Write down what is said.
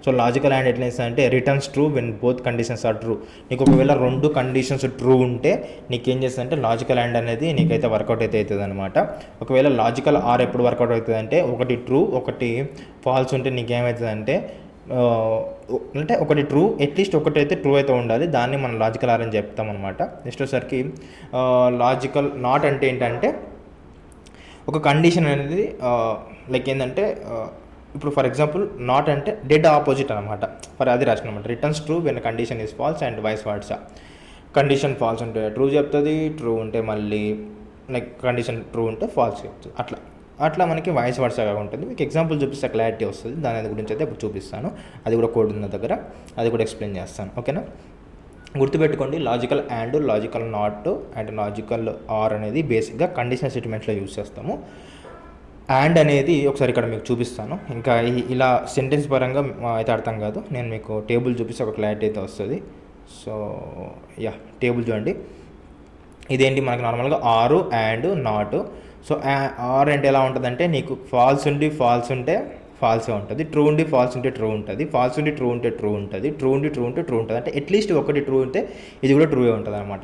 So logical and ఎట్లా ఇస్తుంది అంటే returns true when both conditions are true. నీకు ఒకవేళ 2 కండిషన్స్ ట్రూ ఉంటే నీకేం చేస్తుంది అంటే లాజికల్ అండ్ అనేది నీకైతే వర్కౌట్ అయితే అవుతుంది అనమాట. ఒకవేళ లాజికల్ ఆర్ ఎప్పుడు వర్కౌట్ అవుతుంది అంటే ఒకటి ట్రూ ఒకటి ఫాల్స్ ఉంటే నీకేమవుతుంది అంటే ఒకటి ట్రూ, అట్లీస్ట్ ఒకటైతే ట్రూ అయితే ఉండాలి. దాన్ని మనం లాజికల్ ఆర్ అని చెప్తాం అనమాట. నెక్స్ట్ వచ్చేసరికి లాజికల్ నాట్ అంటే ఏంటంటే ఒక కండిషన్ అనేది లైక్ ఏంటంటే ఇప్పుడు ఫర్ ఎగ్జాంపుల్ నాట్ అంటే డెడ్ ఆపోజిట్ అనమాట. అది రాసిన అనమాట. Returns true when condition is false and vice versa. Condition false ఉంటే ట్రూ చెప్తుంది, ట్రూ ఉంటే మళ్ళీ లైక్ కండిషన్ ట్రూ ఉంటే ఫాల్స్ చెప్తుంది. అట్లా మనకి వాయిస్ వర్సాగా ఉంటుంది. మీకు ఎగ్జాంపుల్ చూపిస్తే క్లారిటీ వస్తుంది. దాని గురించి అయితే ఇప్పుడు చూపిస్తాను. అది కూడా కోడ్ ఉన్న దగ్గర అది కూడా ఎక్స్ప్లెయిన్ చేస్తాను. ఓకేనా, గుర్తుపెట్టుకోండి logical and, logical not and logical are అనేది బేసిక్గా కండిషనల్ స్టేట్మెంట్లో యూజ్ చేస్తాము. అండ్ అనేది ఒకసారి ఇక్కడ మీకు చూపిస్తాను. ఇంకా ఇలా సెంటెన్స్ పరంగా అయితే అర్థం కాదు. నేను మీకు టేబుల్ చూపిస్తే ఒక క్లారిటీ అయితే వస్తుంది. సో టేబుల్ చూడండి. ఇదేంటి మనకి నార్మల్గా ఆరు అండ్ నాట్. సో ఆర్ అంటే ఎలా ఉంటుందంటే నీకు ఫాల్స్ ఉంటే ఫాల్సే ఉంటుంది, ట్రూ ఉండి ఫాల్స్ ఉంటే ట్రూ ఉంటుంది, ఫాల్స్ ఉండి ట్రూ ఉంటే ట్రూ ఉంటుంది, ట్రూ ఉండి ట్రూ ఉంటే ట్రూ ఉంటుంది. అంటే అట్లీస్ట్ ఒకటి ట్రూ ఉంటే ఇది కూడా ట్రూవే ఉంటుంది అనమాట.